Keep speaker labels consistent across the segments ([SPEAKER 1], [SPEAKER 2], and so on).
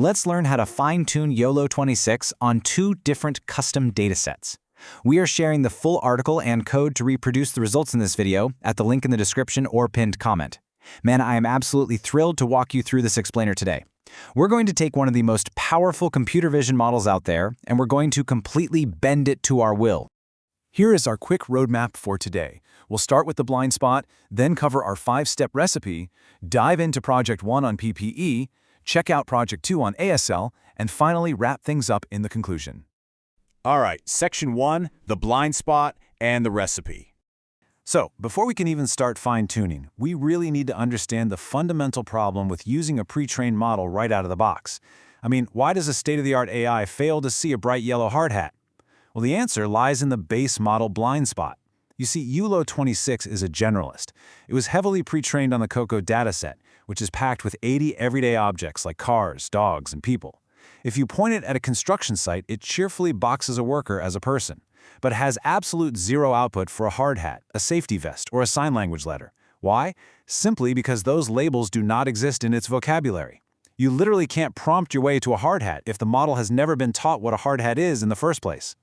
[SPEAKER 1] let's learn how to fine-tune YOLO26 on 2 different custom datasets. We are sharing the full article and code to reproduce the results in this video at the link in the description or pinned comment. Man, I am absolutely thrilled to walk you through this explainer today. We're going to take one of the most powerful computer vision models out there, and we're going to completely bend it to our will.
[SPEAKER 2] Here is our quick roadmap for today. We'll start with the blind spot, then cover our 5-step recipe, dive into Project 1 on PPE, check out Project 2 on ASL, and finally wrap things up in the conclusion.
[SPEAKER 3] All right, Section 1, the blind spot and the recipe.
[SPEAKER 2] So, before we can even start fine-tuning, we really need to understand the fundamental problem with using a pre-trained model right out of the box. I mean, why does a state-of-the-art AI fail to see a bright yellow hard hat? Well, the answer lies in the base model blind spot. You see, YOLO26 is a generalist. It was heavily pre-trained on the COCO dataset, which is packed with 80 everyday objects like cars, dogs, and people. If you point it at a construction site, it cheerfully boxes a worker as a person, but has absolute zero output for a hard hat, a safety vest, or a sign language letter. Why? Simply because those labels do not exist in its vocabulary. You literally can't prompt your way to a hard hat if the model has never been taught what a hard hat is in the first place.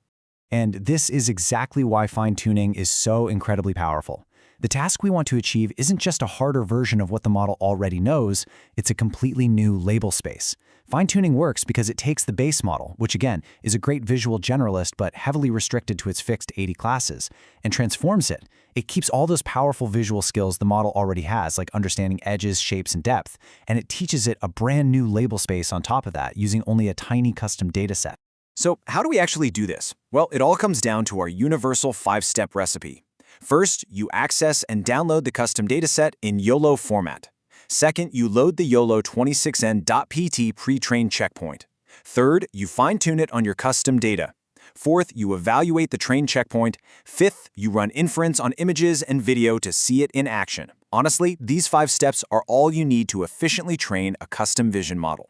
[SPEAKER 1] And this is exactly why fine-tuning is so incredibly powerful. The task we want to achieve isn't just a harder version of what the model already knows, it's a completely new label space. Fine-tuning works because it takes the base model, which again is a great visual generalist but heavily restricted to its fixed 80 classes, and transforms it. It keeps all those powerful visual skills the model already has, like understanding edges, shapes, and depth, and it teaches it a brand new label space on top of that, using only a tiny custom dataset.
[SPEAKER 4] So how do we actually do this? Well, it all comes down to our universal 5-step recipe. First, you access and download the custom dataset in YOLO format. Second, you load the YOLO26n.pt pre-trained checkpoint. Third, you fine-tune it on your custom data. Fourth, you evaluate the trained checkpoint. Fifth, you run inference on images and video to see it in action. Honestly, these 5 steps are all you need to efficiently train a custom vision model.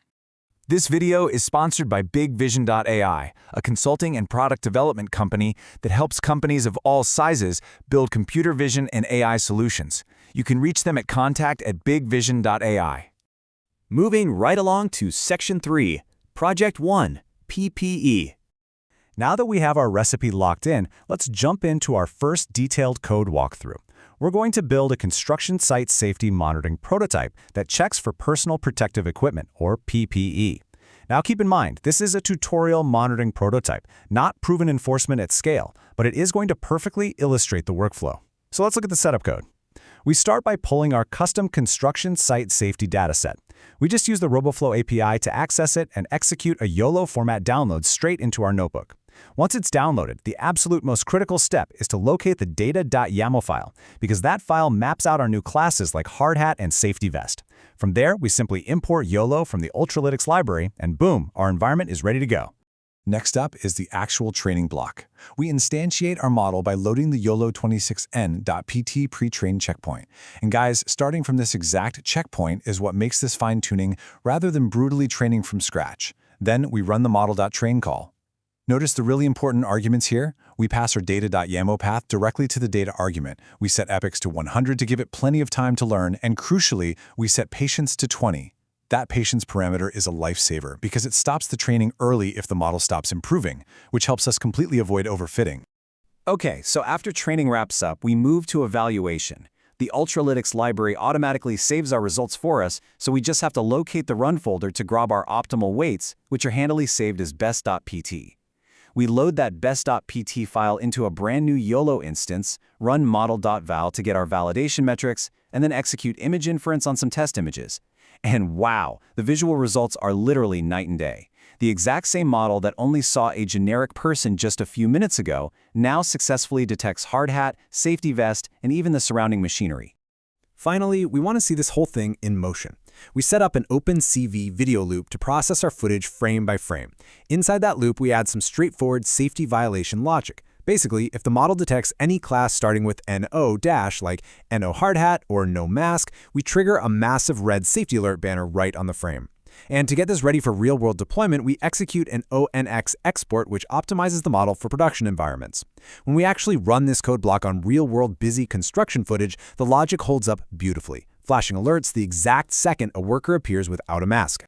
[SPEAKER 2] This video is sponsored by BigVision.ai, a consulting and product development company that helps companies of all sizes build computer vision and AI solutions. You can reach them at contact@bigvision.ai.
[SPEAKER 4] Moving right along to Section 3, Project 1, PPE.
[SPEAKER 2] Now that we have our recipe locked in, let's jump into our first detailed code walkthrough. We're going to build a construction site safety monitoring prototype that checks for personal protective equipment, or PPE. Now keep in mind, this is a tutorial monitoring prototype, not proven enforcement at scale, but it is going to perfectly illustrate the workflow. So let's look at the setup code. We start by pulling our custom construction site safety dataset. We just use the RoboFlow API to access it and execute a YOLO format download straight into our notebook. Once it's downloaded, the absolute most critical step is to locate the data.yaml file, because that file maps out our new classes like hard hat and safety vest. From there, we simply import YOLO from the Ultralytics library, and boom, our environment is ready to go. Next up is the actual training block. We instantiate our model by loading the YOLO26n.pt pre-trained checkpoint. And guys, starting from this exact checkpoint is what makes this fine-tuning rather than brutally training from scratch. Then we run the model.train call. Notice the really important arguments here. We pass our data.yaml path directly to the data argument. We set epochs to 100 to give it plenty of time to learn, and crucially, we set patience to 20. That patience parameter is a lifesaver because it stops the training early if the model stops improving, which helps us completely avoid overfitting.
[SPEAKER 4] Okay, so after training wraps up, we move to evaluation. The Ultralytics library automatically saves our results for us, so we just have to locate the run folder to grab our optimal weights, which are handily saved as best.pt. We load that best.pt file into a brand new YOLO instance, run model.val to get our validation metrics, and then execute image inference on some test images. And wow, the visual results are literally night and day. The exact same model that only saw a generic person just a few minutes ago now successfully detects hard hat, safety vest, and even the surrounding machinery.
[SPEAKER 5] Finally, we want to see this whole thing in motion. We set up an OpenCV video loop to process our footage frame by frame. Inside that loop, we add some straightforward safety violation logic. Basically, if the model detects any class starting with NO dash, like NO hard hat or no mask, we trigger a massive red safety alert banner right on the frame. And to get this ready for real-world deployment, we execute an ONNX export, which optimizes the model for production environments. When we actually run this code block on real-world busy construction footage, the logic holds up beautifully, flashing alerts the exact second a worker appears without a mask.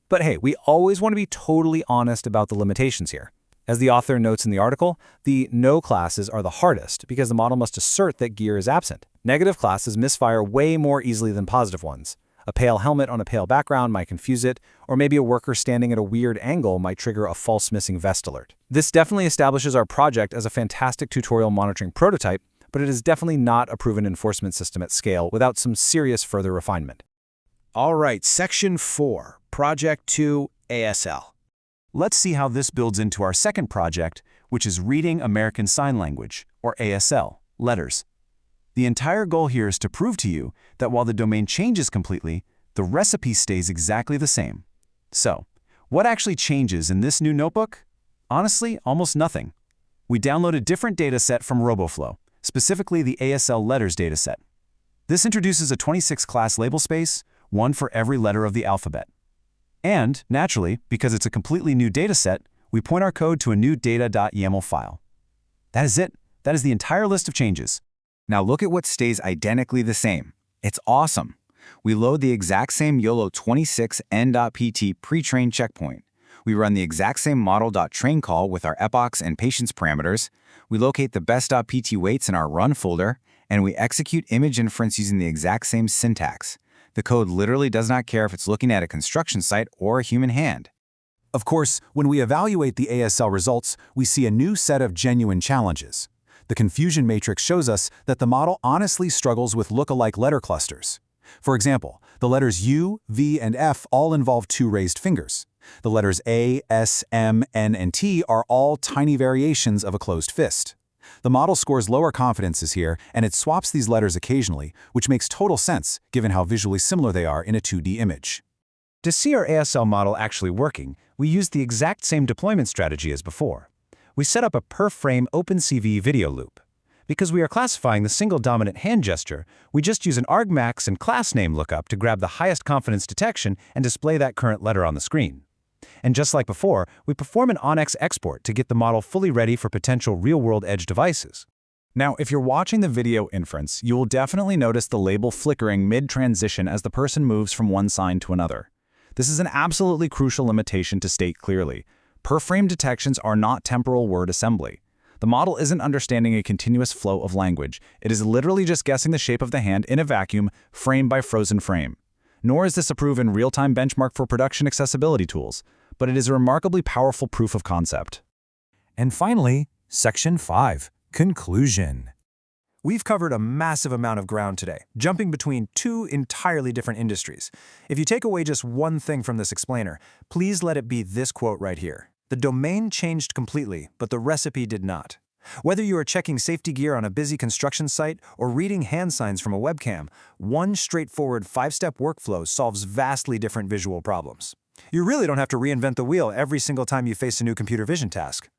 [SPEAKER 2] But hey, we always want to be totally honest about the limitations here. As the author notes in the article, the no classes are the hardest because the model must assert that gear is absent. Negative classes misfire way more easily than positive ones. A pale helmet on a pale background might confuse it, or maybe a worker standing at a weird angle might trigger a false missing vest alert. This definitely establishes our project as a fantastic tutorial monitoring prototype, but it is definitely not a proven enforcement system at scale without some serious further refinement.
[SPEAKER 3] All right, Section 4, Project 2, ASL.
[SPEAKER 2] Let's see how this builds into our second project, which is Reading American Sign Language, or ASL, letters. The entire goal here is to prove to you that while the domain changes completely, the recipe stays exactly the same. So, what actually changes in this new notebook? Honestly, almost nothing. We download a different dataset from RoboFlow, specifically the ASL letters dataset. This introduces a 26-class label space, one for every letter of the alphabet. And, naturally, because it's a completely new dataset, we point our code to a new data.yaml file. That is it. That is the entire list of changes.
[SPEAKER 4] Now look at what stays identically the same. It's awesome. We load the exact same YOLO26 n.pt pre-trained checkpoint. We run the exact same model.train call with our epochs and patience parameters. We locate the best.pt weights in our run folder, and we execute image inference using the exact same syntax. The code literally does not care if it's looking at a construction site or a human hand.
[SPEAKER 1] Of course, when we evaluate the ASL results, we see a new set of genuine challenges. The confusion matrix shows us that the model honestly struggles with look-alike letter clusters. For example, the letters U, V, and F all involve two raised fingers. The letters A, S, M, N, and T are all tiny variations of a closed fist. The model scores lower confidences here, and it swaps these letters occasionally, which makes total sense given how visually similar they are in a 2D image.
[SPEAKER 2] To see our ASL model actually working, we used the exact same deployment strategy as before. We set up a per-frame OpenCV video loop. Because we are classifying the single dominant hand gesture, we just use an argmax and class name lookup to grab the highest confidence detection and display that current letter on the screen. And just like before, we perform an ONNX export to get the model fully ready for potential real-world edge devices.
[SPEAKER 1] Now, if you're watching the video inference, you will definitely notice the label flickering mid-transition as the person moves from one sign to another. This is an absolutely crucial limitation to state clearly. Per-frame detections are not temporal word assembly. The model isn't understanding a continuous flow of language. It is literally just guessing the shape of the hand in a vacuum, frame by frozen frame. Nor is this a proven real-time benchmark for production accessibility tools, but it is a remarkably powerful proof of concept.
[SPEAKER 2] And finally, Section 5, Conclusion.
[SPEAKER 1] We've covered a massive amount of ground today, jumping between two entirely different industries. If you take away just one thing from this explainer, please let it be this quote right here. The domain changed completely, but the recipe did not. Whether you are checking safety gear on a busy construction site or reading hand signs from a webcam, one straightforward 5-step workflow solves vastly different visual problems. You really don't have to reinvent the wheel every single time you face a new computer vision task.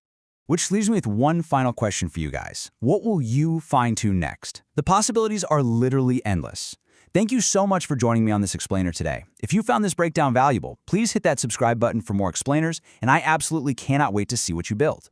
[SPEAKER 4] Which leaves me with one final question for you guys. What will you fine-tune next? The possibilities are literally endless. Thank you so much for joining me on this explainer today. If you found this breakdown valuable, please hit that subscribe button for more explainers, and I absolutely cannot wait to see what you build.